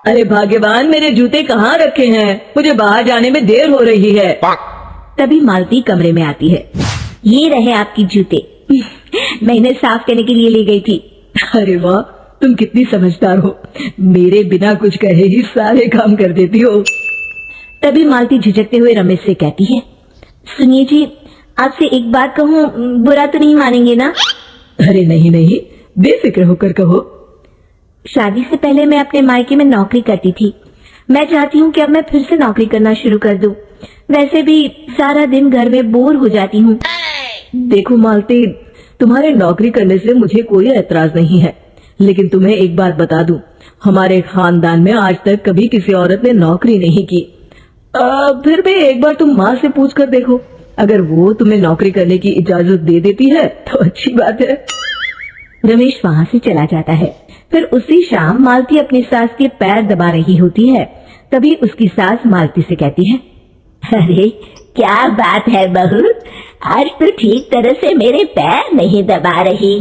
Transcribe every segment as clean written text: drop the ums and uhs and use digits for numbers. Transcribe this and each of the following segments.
अरे भाग्यवान, मेरे जूते कहाँ रखे हैं? मुझे बाहर जाने में देर हो रही है। तभी मालती कमरे में आती है। ये रहे आपकी जूते। मैं इन्हें साफ करने के लिए ले गई थी। अरे वाह, तुम कितनी समझदार हो। मेरे बिना कुछ कहे ही सारे काम कर देती हो। तभी मालती झिझकते हुए रमेश से कहती है, सुनिए जी, आपसे एक बात कहूँ, बुरा तो नहीं मानेंगे ना? अरे नहीं नहीं, बेफिक्र होकर कहो। शादी से पहले मैं अपने मायके में नौकरी करती थी। मैं चाहती हूँ कि अब मैं फिर से नौकरी करना शुरू कर दूं। वैसे भी सारा दिन घर में बोर हो जाती हूँ। देखो मालती, तुम्हारे नौकरी करने से मुझे कोई ऐतराज नहीं है, लेकिन तुम्हें एक बात बता दूं, हमारे खानदान में आज तक कभी किसी औरत ने नौकरी नहीं की। फिर भी एक बार तुम माँ से पूछ कर देखो, अगर वो तुम्हें नौकरी करने की इजाजत दे देती है तो अच्छी बात है। रमेश वहाँ से चला जाता है। फिर उसी शाम मालती अपनी सास के पैर दबा रही होती है। तभी उसकी सास मालती से कहती है, अरे क्या बात है बहू, आज तो ठीक तरह से मेरे पैर नहीं दबा रही।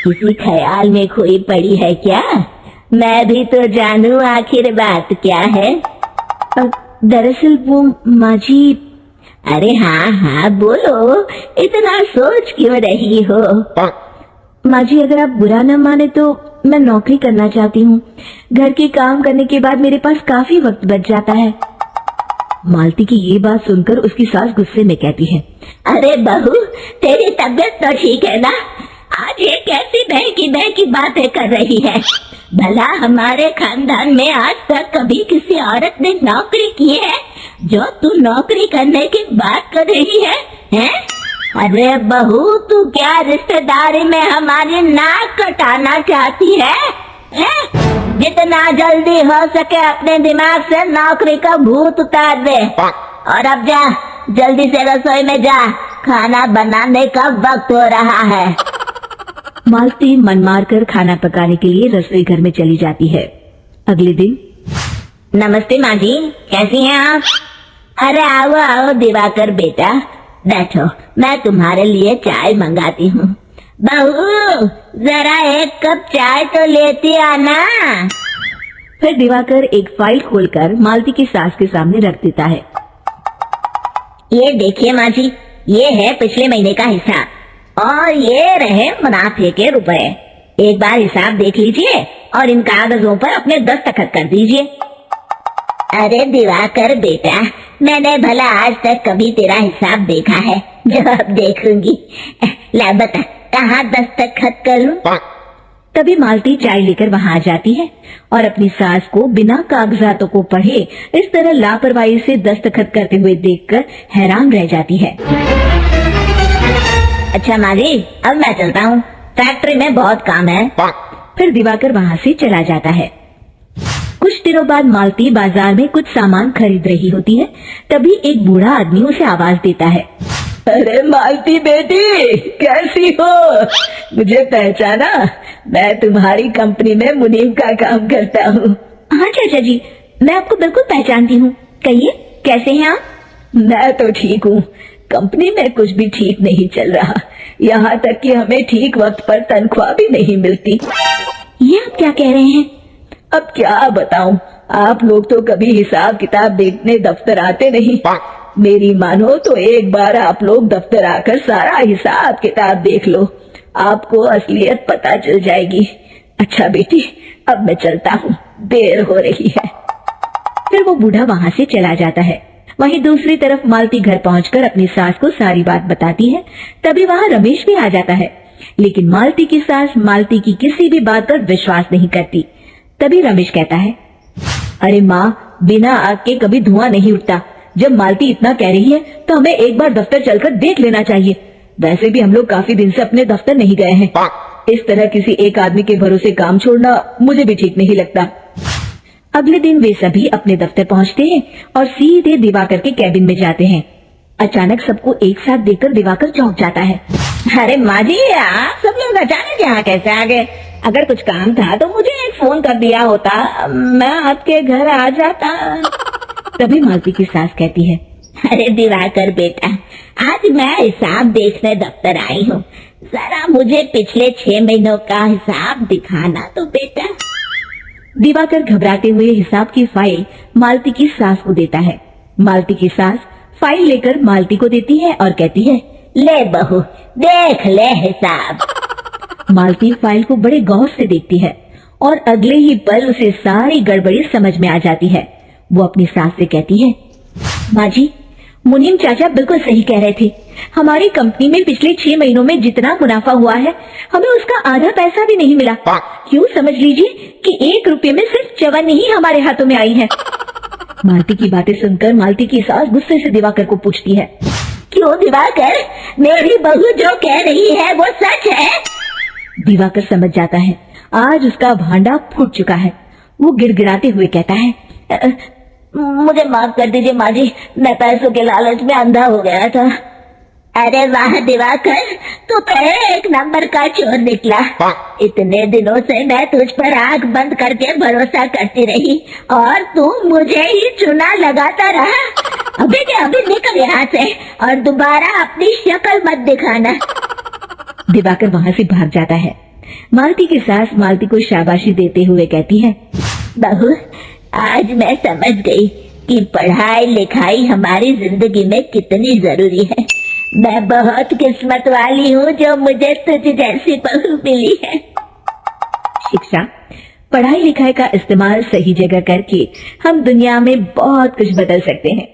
किसी ख्याल में खोई पड़ी है क्या? मैं भी तो जानूं आखिर बात क्या है। दरअसल वो माँ जी। अरे हाँ हाँ बोलो, इतना सोच क्यों रही हो? माँ जी, अगर आप बुरा न माने तो मैं नौकरी करना चाहती हूँ। घर के काम करने के बाद मेरे पास काफी वक्त बच जाता है। मालती की ये बात सुनकर उसकी सास गुस्से में कहती है, अरे बहू, तेरी तबीयत तो ठीक है ना? आज ये कैसी बहकी बातें कर रही है? भला हमारे खानदान में आज तक कभी किसी औरत ने नौकरी की है जो तू नौकरी करने की बात कर रही है, हैं? अरे बहू, तू क्या रिश्तेदारी में हमारी नाक कटाना चाहती है? जितना जल्दी हो सके अपने दिमाग से नौकरी का भूत उतार दे। और अब जा, जल्दी से रसोई में जा, खाना बनाने का वक्त हो रहा है। मालती मन मार कर खाना पकाने के लिए रसोई घर में चली जाती है। अगले दिन, नमस्ते माँ जी, कैसी हैं आप? अरे आओ आओ दिवाकर बेटा, बैठो, मैं तुम्हारे लिए चाय मंगाती हूँ। बहू, जरा एक कप चाय तो लेती आना। फिर दिवाकर एक फाइल खोलकर मालती की सास के सामने रख देता है। ये देखिए माँ जी, ये है पिछले महीने का हिसाब और ये रहे मुनाफे के रुपए। एक बार हिसाब देख लीजिए और इन कागजों पर अपने दस्तखत कर दीजिए। अरे दिवाकर बेटा, मैंने भला आज तक कभी तेरा हिसाब देखा है जो अब देखूंगी? ला बता, कहाँ दस्तखत करूं? तभी मालती चाय लेकर वहाँ आ जाती है और अपनी सास को बिना कागजातों को पढ़े इस तरह लापरवाही से दस्तखत करते हुए देखकर हैरान रह जाती है। अच्छा माँ जी, अब मैं चलता हूँ, फैक्ट्री में बहुत काम है। फिर दिवाकर वहाँ से चला जाता है। कुछ दिनों बाद मालती बाजार में कुछ सामान खरीद रही होती है। तभी एक बूढ़ा आदमी उसे आवाज देता है, अरे मालती बेटी, कैसी हो? मुझे पहचाना? मैं तुम्हारी कंपनी में मुनीम का काम करता हूँ। हाँ चाचा जी, मैं आपको बिल्कुल पहचानती हूँ। कहिए, कैसे हैं आप? मैं तो ठीक हूँ, कंपनी में कुछ भी ठीक नहीं चल रहा। यहाँ तक कि हमें ठीक वक्त पर तनख्वाह भी नहीं मिलती। ये आप क्या कह रहे हैं? अब क्या बताऊं, आप लोग तो कभी हिसाब किताब देखने दफ्तर आते नहीं। मेरी मानो तो एक बार आप लोग दफ्तर आकर सारा हिसाब किताब देख लो, आपको असलियत पता चल जाएगी। अच्छा बेटी, अब मैं चलता हूँ, देर हो रही है। फिर वो बूढ़ा वहाँ से चला जाता है। वहीं दूसरी तरफ मालती घर पहुंचकर अपनी सास को सारी बात बताती है। तभी वहाँ रमेश भी आ जाता है, लेकिन मालती की सास मालती की किसी भी बात पर विश्वास नहीं करती। तभी रमेश कहता है, अरे माँ, बिना आग के कभी धुआं नहीं उठता। जब मालती इतना कह रही है तो हमें एक बार दफ्तर चलकर देख लेना चाहिए। वैसे भी हम लोग काफी दिन से अपने दफ्तर नहीं गए हैं। इस तरह किसी एक आदमी के भरोसे काम छोड़ना मुझे भी ठीक नहीं लगता। अगले दिन वे सभी अपने दफ्तर पहुंचते हैं और सीधे दिवाकर के कैबिन में जाते हैं। अचानक सबको एक साथ देखकर दिवाकर चौंक जाता है। अरे माँ जी, आप सब लोग अचानक यहाँ कैसे आ गए? अगर कुछ काम था तो मुझे एक फोन कर दिया होता, मैं आपके घर आ जाता। तभी मालती की सास कहती है, अरे दिवाकर बेटा, आज मैं हिसाब देखने दफ्तर आई हूँ, जरा मुझे पिछले 6 महीनों का हिसाब दिखाना तो बेटा। दिवाकर घबराते हुए हिसाब की फाइल मालती की सास को देता है। मालती की सास फाइल लेकर मालती को देती है और कहती है, ले बहू, देख ले हिसाब। मालती फाइल को बड़े गौर से देखती है और अगले ही पल उसे सारी गड़बड़ी समझ में आ जाती है। वो अपनी सास से कहती है, माँ जी, मुनीम चाचा बिल्कुल सही कह रहे थे। हमारी कंपनी में पिछले 6 महीनों में जितना मुनाफा हुआ है, हमें उसका आधा पैसा भी नहीं मिला। क्यों समझ लीजिए कि 1 रुपये में सिर्फ चवन्नी ही हमारे हाथों में आई है। मालती की बातें सुनकर मालती की सास गुस्से से दिवाकर को पूछती है, क्यों दिवाकर, मेरी बहू जो कह रही है वो सच है? दिवाकर समझ जाता है आज उसका भांडा फूट चुका है। वो गिड़गिड़ाते हुए कहता है, मुझे माफ कर दीजिए माँ जी, मैं पैसों के लालच में अंधा हो गया था। अरे वाह दिवाकर, तू तो एक नंबर का चोर निकला। इतने दिनों से मैं तुझ पर आंख बंद करके भरोसा करती रही और तू मुझे ही चुना लगाता रहा। अभी के अभी निकल यहाँ से और दोबारा अपनी शक्ल मत दिखाना। दिवाकर वहाँ से भाग जाता है। मालती की सास मालती को शाबाशी देते हुए कहती है, बहू, आज मैं समझ गई कि पढ़ाई लिखाई हमारी जिंदगी में कितनी जरूरी है। मैं बहुत किस्मत वाली हूँ जो मुझे तुझ जैसी बहू मिली है। शिक्षा, पढ़ाई लिखाई का इस्तेमाल सही जगह करके हम दुनिया में बहुत कुछ बदल सकते हैं।